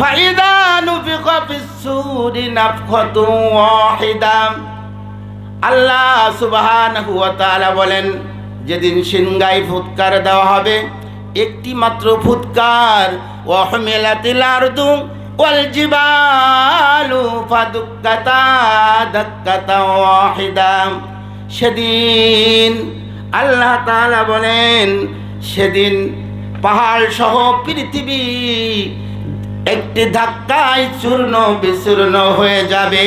ফাইদা নুফিখা ফিস-সূরি নাফখাতুন ওয়াহিদা। আল্লাহ সুবহানাহু ওয়া তাআলা বলেন, যেদিন সিংগায় ফুৎকার দেওয়া হবে, একটি মাত্র ফুৎকার। ওয়া হুমিলাতিল আরদু ওয়াল জিবালু ফাদুক্কাতা দাক্কাতা ওয়াহিদা। সেদিন আল্লাহ তাআলা বলেন, সেদিন পাহাড় সহ পৃথিবী একটি ধাক্কায় চূর্ণ বিচূর্ণ হয়ে যাবে,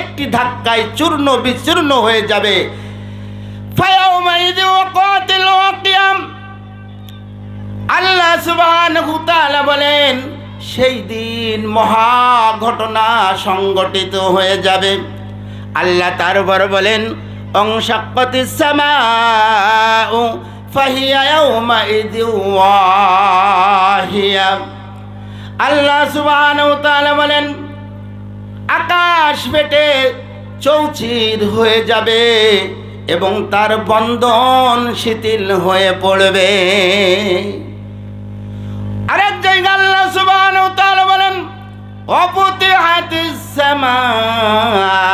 একটি ধাক্কায় চূর্ণ বিচূর্ণ হয়ে যাবে। ফায়াউমাইযি ওয়াকাতিল ওয়াকিয়াম। আল্লাহ সুবহানাহু ওয়া তাআলা বলেন, সেই দিন মহা ঘটনা সংঘটিত হয়ে যাবে। আল্লাহ তারপর বলেন, অংশাক্কাতিস সামাউ ফাহিয়া ইয়াউমাইযি ওয়াহিয়া। আল্লাহ সুবহানাহু ওয়া তাআলা বলেন, আকাশ ফেটে চৌচির হয়ে যাবে এবং তার বন্ধন শিথিল হয়ে পড়বে। আরেক জায়গায় আল্লাহ সুবহানাহু ওয়া তাআলা বলেন, ওয়াফুতিহাতিস সামাউ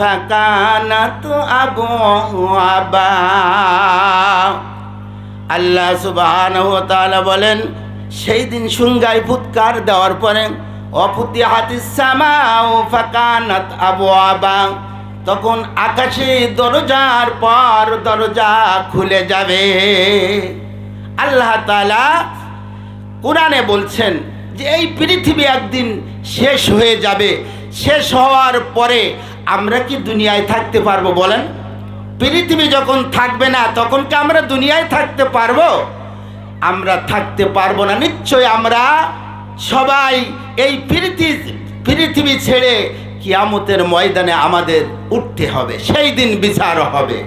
ফাকানাত আবওয়াবা। আল্লাহ সুবহানাহু ওয়া তাআলা বলেন, সেই দিন সংজ্ঞায় ফুৎকার দেওয়ার পরে ওয়াফুতিহাতিস সামাউ ফাকানাত আবওয়াবা, তখন আকাশে দরজার পর দরজা খুলে যাবে। আল্লাহ তাআলা কোরআনে বলছেন যে এই পৃথিবী একদিন শেষ হয়ে যাবে। শেষ হওয়ার পরে আমরা কি দুনিয়ায় থাকতে পারবো বলেন? পৃথিবী যখন থাকবে না, তখন কি আমরা দুনিয়ায় থাকতে পারবো? আমরা থাকতে পারবো না। নিশ্চয় আমরা সবাই এই পৃথিবী ছেড়ে কিয়ামতের ময়দানে আমাদের উঠতে হবে। সেই দিন বিচার হবে,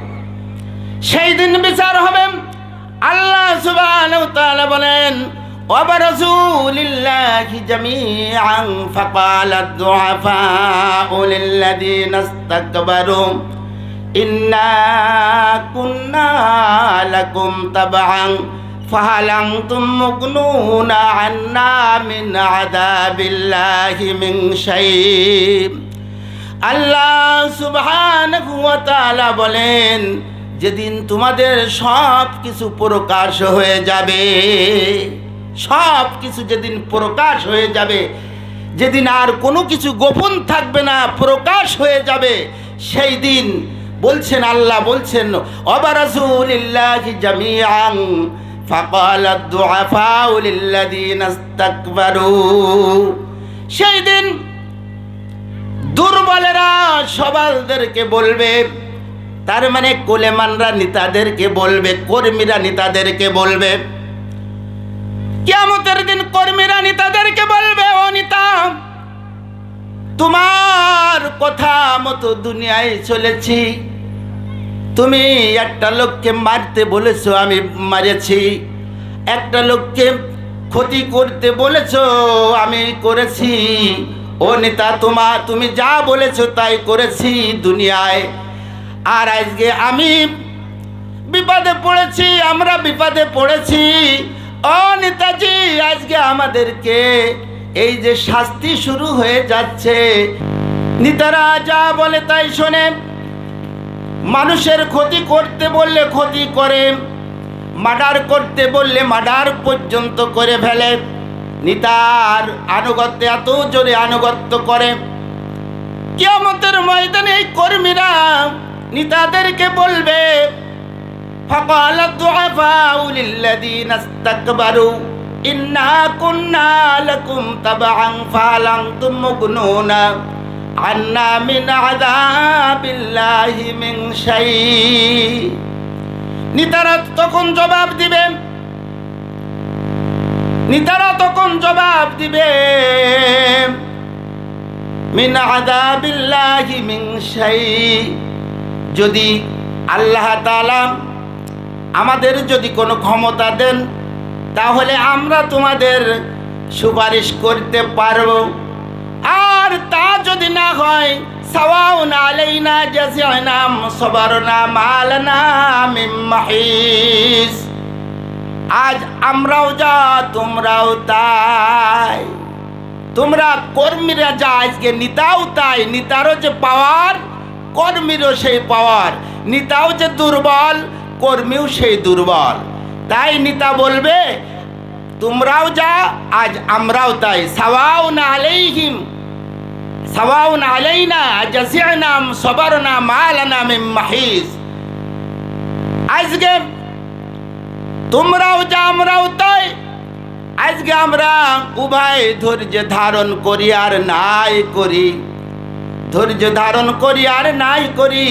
সেই দিন বিচার হবে। আল্লাহ সুবহানাহু ওয়া তাআলা বলেন, ওয়া রাসূলিল্লাহি জামিআন ফাকালা দুআফাউ লিল্লাযিনা ইসতাকবারু ইন্না কুন্না লাকুম তাবআন ফাহাল আনতুম মুগনুনা আন্না মিন আযাবিল্লাহি মিন শাই। আল্লাহ সুবহানাহু ওয়া তাআলা বলেন, যেদিন তোমাদের সব কিছু প্রকাশ হয়ে যাবে, সব কিছু যেদিন প্রকাশ হয়ে যাবে, যেদিন আর কোনো কিছু গোপন থাকবে না, প্রকাশ হয়ে যাবে, সেই দিন বলছেন, আল্লাহ বলছেন, ওয়া রাসূলিল্লাহি জামিআন ফাকালা দুআফাউ লিল্লাযিনা ইসতাকবারু। সেই দিন দুর্বলেরা সবলদেরকে বলবে, তার মানে কোলেমানরা নেতাদেরকে বলবে, কর্মীরা নেতাদেরকে বলবে। কিয়ামতের দিন কর্মীরা নেতাদেরকে বলবে, ও নেতা, তোমার কথা মতো দুনিয়ায় চলেছি। তুমি একটা লোককে মারতে বলেছো, আমি মারেছি। একটা লোককে ক্ষতি করতে বলেছো, আমি করেছি। ও নেতা, তুমি যা বলেছো তাই করেছি দুনিয়ায়। আর আজকে আমি বিপদে পড়েছি, আমরা বিপদে পড়েছি। ও নেতাজি, আজকে আমাদেরকে এই যে শাস্তি শুরু হয়ে যাচ্ছে। নেতারা যা বলে তাই শোনে, মানুষের ক্ষতি করতে বললে ক্ষতি করে, মার্ডার করতে বললে মার্ডার পর্যন্ত করে ফেলে। নেতার আনুগত্যে এত জোরে আনুগত্য করে। কিয়ামতের ময়দানে এই কর্মীরা নেতাদেরকে বলবে, ফাকালা দুআফাউ লিল্লাযিনা ইসতাকবারু ইন্না কুন্না লাকুম তাবআন ফাহাল আনতুম মুগনুনা আন্না মিন আযাবিল্লাহি মিন শাই। নেতারা তখন জবাব দিবে, নেতারা তখন জবাব দিবে, মিন আযাবিল্লাহি মিন শাই। যদি আল্লাহ তাআলা আমাদের যদি কোনো ক্ষমতা দেন, তাহলে আমরা তোমাদের সুপারিশ করতে পারব। আর তা যদি না হয়, সাওয়াউন আলাইনা জাযি'না সাবারনা মালানা মিন মাহিস। আজ আমরাও যা তোমরাও তা, তোমরা কর্মীরা যা আজকে নেতাও তাই, নেতারও যে পাওয়ার কর্মীরও সেই পাওয়ার, নেতাও যে দুর্বল কর্মীও সেই দুর্বল। তাই নেতা বলবে তোমরাও যা আজ আমরাও তাই, সাওয়াউন আলাইহিম সাওয়াউন আলাইনা জাযি'না সাবারনা মা লানা মিন মাহিস। আজকে তোমরাও যা আমরাও তাই, আজকে আমরা উভয় ধৈর্য ধারণ করি আর নাই করি, ধৈর্য ধারণ করি আর নাই করি,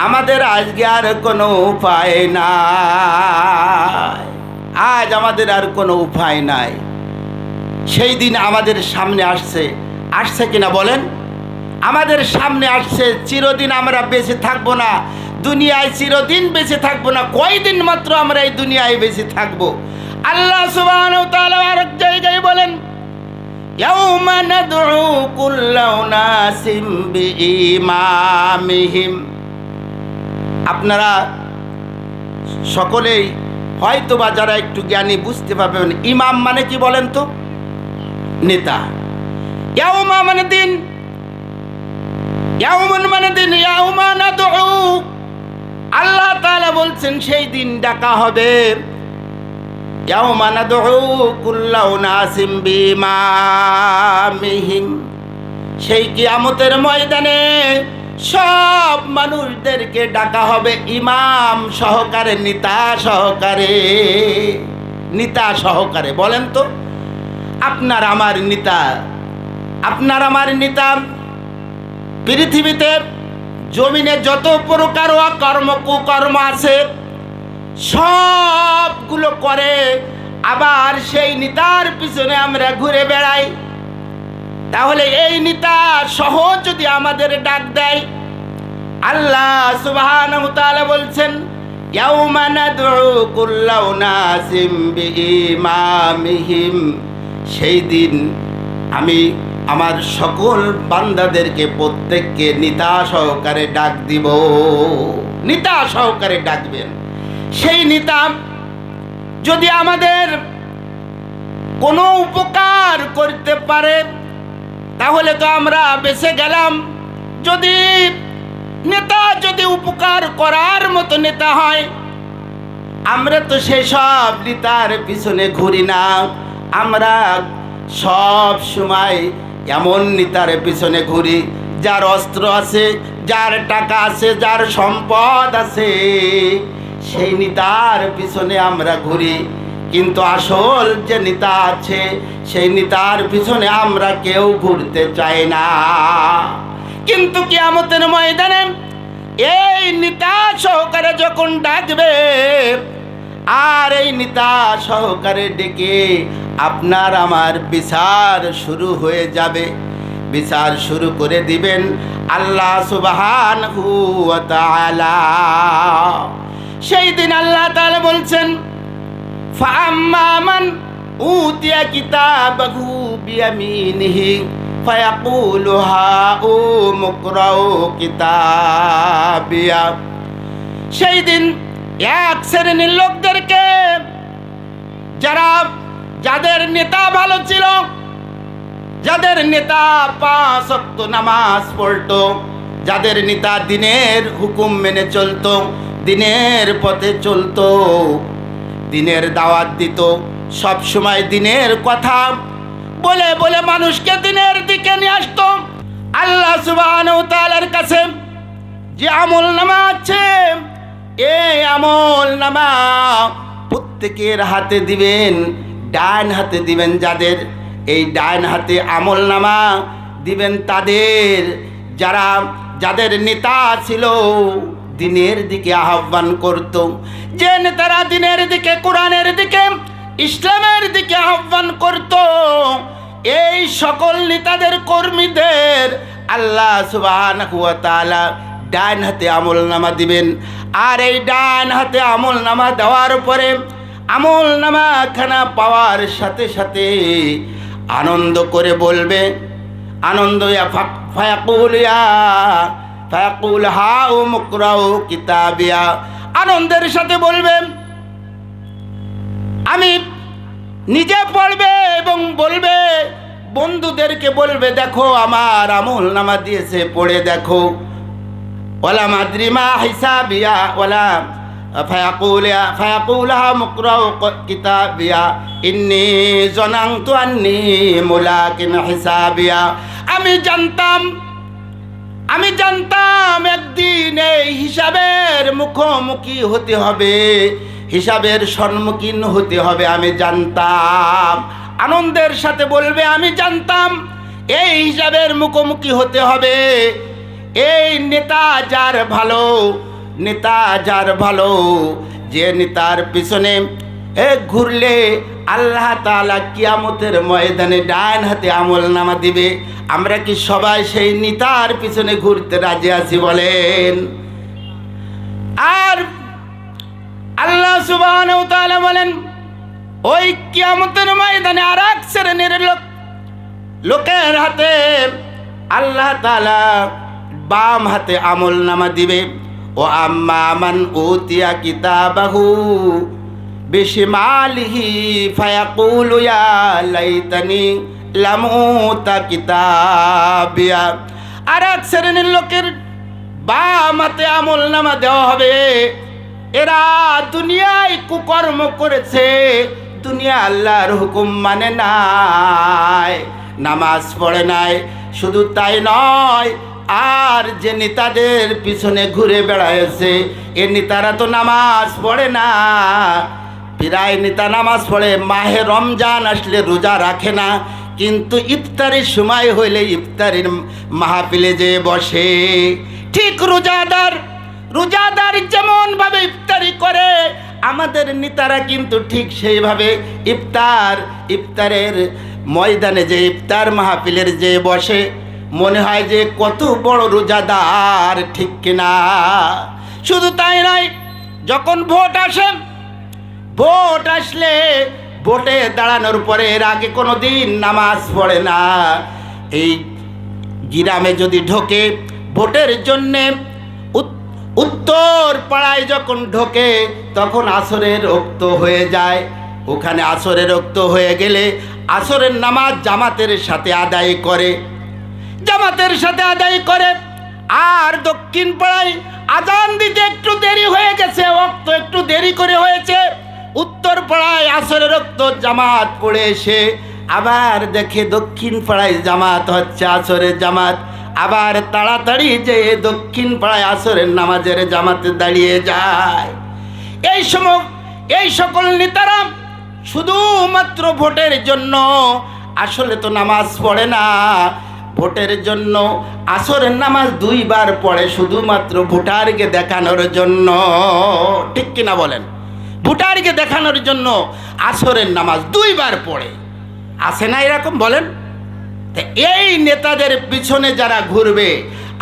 আমাদের আজকে আর কোনো উপায় নাই, আজ আমাদের আর কোনো উপায় নাই। সেই দিন আমাদের সামনে আসছে কিনা বলেন? আমাদের সামনে আসছে। চিরদিন আমরা বেঁচে থাকবো না দুনিয়ায়, চিরদিন বেঁচে থাকবো না, কয়দিন মাত্র আমরা এই দুনিয়ায় বেঁচে থাকবো। আল্লাহ সুবহানাহু ওয়া তাআলা আরেক জায়গায় বলেন ইয়াউমা নাদউ কুল্লা উনাসিম বিইমামিহিম। আপনারা সকলেই হয়তো বা যারা একটু জ্ঞানী বুঝতে পারবেন, ইমাম মানে কি বলেন তো? নেতা। ইয়াউমা মানে দিন, ইয়াউমুন মানে দিন, ইয়াউমা নাদউ, আল্লাহ তাআলা বলছেন সেই দিন ডাকা হবে। ইয়াউমা নাদউ কুল্লা উনাসিম বিইমামিহিম, সেই কিয়ামতের ময়দানে সব মানুষদেরকে ডাকা হবে ইমাম সহকারে, নেতা সহকারে, নেতা সহকারে। বলেন তো, আপনার আমার নেতা, আপনার আমার নেতা পৃথিবীতে জমিনে যত প্রকার অকর্ম কুকর্ম আছে সবগুলো করে, আবার সেই নেতার পিছনে আমরা ঘুরে বেড়াই। তাহলে এই নেতা সহ যদি আমাদের ডাক দেয়, আল্লাহ সুবহানাহু ওয়া তাআলা বলছেন ইয়াউমা নাদউ কুল্লা উনাসিম বিইমামিহিম, সেই দিন আমি আমার সকল বান্দাদেরকে প্রত্যেককে নেতা সহকারে ডাক দিব, নেতা সহকারে ডাকবেন। সেই নেতা যদি আমাদের কোনো উপকার করতে পারে তাহলে তো আমরা বেঁচে গেলাম। যদি নেতা যদি উপকার করার মতো নেতা হয়, আমরা তো সেই সব নেতার পিছনে ঘুরি না, আমরা সব সময় এমন নেতার পিছনে ঘুরি যার অস্ত্র আছে, যার টাকা আছে, যার সম্পদ আছে, সেই নেতার পিছনে আমরা ঘুরি। কিন্তু আসল যে নেতা আছে সেই নেতার পিছনে আমরা কেউ ঘুরতে চাই না। কিন্তু কিয়ামতের ময়দানে এই নেতা সহকারে যখন ডাকবে, আর এই নেতা সহকারে ডেকে আপনার আমার বিচার শুরু হয়ে যাবে, বিচার শুরু করে দিবেন আল্লাহ সুবহানাহু ওয়া তাআলা। সেই দিন আল্লাহ তাআলা বলছেন ফাআম্মা মান উতিয়া কিতাবাহু বিয়ামিনিহি ফায়াকুলু হাউম ইকরাউ কিতাবিয়া। সেই দিন এক শ্রেণীর লোকদেরকে, যাদের নেতা ভালো ছিল, যাদের নেতা 5 ওয়াক্ত নামাজ পড়তো, যাদের নেতা দিনের হুকুম মেনে চলতো, দিনের পথে চলতো, দিনের দাওয়াত দিত, সব সময় দিনের কথা বলে বলে মানুষকে দিনের দিকে নিয়ে আসতো। আল্লাহ সুবহানাহু ওয়া তাআলার কাছে যে আমলনামা আছে, এই আমলনামা প্রত্যেকের হাতে দিবেন, ডান হাতে দিবেন। যাদের এই ডান হাতে আমলনামা দিবেন তাদের, যাদের নেতা ছিল দিনের দিকে আহ্বান করত, যে নেতারা দিনের দিকে, কোরআনের দিকে, ইসলামের দিকে আহ্বান করত, এই সকল নেতাদের কর্মীদের আল্লাহ সুবহানাহু ওয়া তাআলা ডান হাতে আমলনামা দিবেন। আর এই ডান হাতে আমলনামা দেওয়ার পরে আমলনামা খানা পাওয়ার সাথে সাথে আনন্দ করে বলবে, আনন্দ ফায়াকুল হাউম ইকরাউ কিতাবিয়া, আনন্দের সাথে বলবে, আমি নিজে পড়বে এবং বলবে বন্ধুদেরকে বলবে, দেখো আমার আমল নামা দিয়েছে, পড়ে দেখো। ওয়ালা মাদ্রি মা হিসাবিয়া ওয়ালা ফায়াকুলহা মুকরাউ কিতাবিয়া ইন্নী জানানতু আন্নী মুলাকিন হিসাবিয়া। আমি জানতাম একদিন এই হিসাবের মুখোমুখি হতে হবে, হিসাবের সম্মুখীন হতে হবে। আমি জানতাম, আনন্দের সাথে বলবে, আমি জানতাম এই হিসাবের মুখোমুখি হতে হবে। এই নেতা যার ভালো, যে নেতার পিছনে ঘুরলে আল্লাহ তাআলা কিয়ামতের ময়দানে ডান হাতে আমল নামা দিবে। আমরা কি সবাই সেই নেতার পিছনে ঘুরতে রাজি আছি বলেন? আর আল্লাহ সুবহানাহু ওয়া তাআলা বলেন, ওই কিয়ামতের ময়দানে আর এক শ্রেণীর লোকের হাতে আল্লাহ তাআলা বাম হাতে আমল নামা দিবে। ও আম্মা মান উতিয়া কিতাবাহু বিশিমালিহি ফায়াকুলু ইয়া লাইতানি লাম উতা কিতাবিয়া। আর এক শ্রেণীর লোকের বাম হাতে আমল নামা দেওয়া হবে। এরা দুনিয়ায় কুকর্ম করেছে, দুনিয়া আল্লাহর হুকুম মানে নাই, নামাজ পড়ে নাই। শুধু তাই নয়, আর যে নেতাদের পিছনে ঘুরে বেড়াইছে, এ নেতারা তো নামাজ পড়ে না। প্রায় নেতা নামাজ পড়ে, মাহে রমজান আসলে রোজা রাখে না, কিন্তু ইফতারের সময় হইলে ইফতারের মাহফিলে যে বসে। ঠিক রোজাদার যেমন ভাবে ইফতারি করে, আমাদের নেতারা কিন্তু ঠিক সেইভাবে ইফতারের ময়দানে যে ইফতার মাহফিলের যে বসে, মনে হয় যে কত বড় রোজাদার, ঠিক কিনা? শুধু তাই নয়, যখন ভোট আসলে ভোটে দাঁড়ানোর পরে এর আগে কোনো দিন নামাজ পড়ে না। এই গ্রামে যদি ঢোকে ভোটের জন্যে, উত্তর পাড়ায় যখন ঢোকে তখন আসরের রক্ত হয়ে যায়। ওখানে আসরের রক্ত হয়ে গেলে আসরের নামাজ জামাতের সাথে আদায় করে। আর দক্ষিণ পাড়ায় আজান দিতে একটু দেরি হয়ে গেছে, ওয়াক্ত একটু দেরি করে হয়েছে, উত্তর পাড়ায় আসরের রক্ত জামাত পড়ে এসে আবার দেখে দক্ষিণ পাড়ায় জামাত হচ্ছে, আসরের জামাত, আবার তাড়াতাড়ি যে দক্ষিণ পাড়ায় আসরের নামাজের জামাতে দাঁড়িয়ে যায়। এই সকল নেতারা শুধুমাত্র ভোটের জন্য, আসলে তো নামাজ পড়ে না। ভোটের জন্য আসরের নামাজ 2 বার পড়ে, শুধুমাত্র ভোটারকে দেখানোর জন্য, ঠিক কিনা বলেন? ভোটারকে দেখানোর জন্য আসরের নামাজ 2 বার পড়ে, আসে না এরকম বলেন? এই নেতাদের পিছনে যারা ঘুরবে,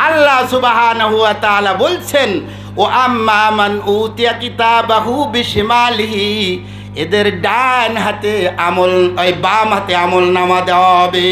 আল্লাহ সুবহানাহু ওয়া তাআলা বলছেন, ও আম্মা মান উতিয়া কিতাবাহু বিশিমালিহি, এদের ডান হাতে আমল, বাম হাতে আমল নামা দেওয়া হবে।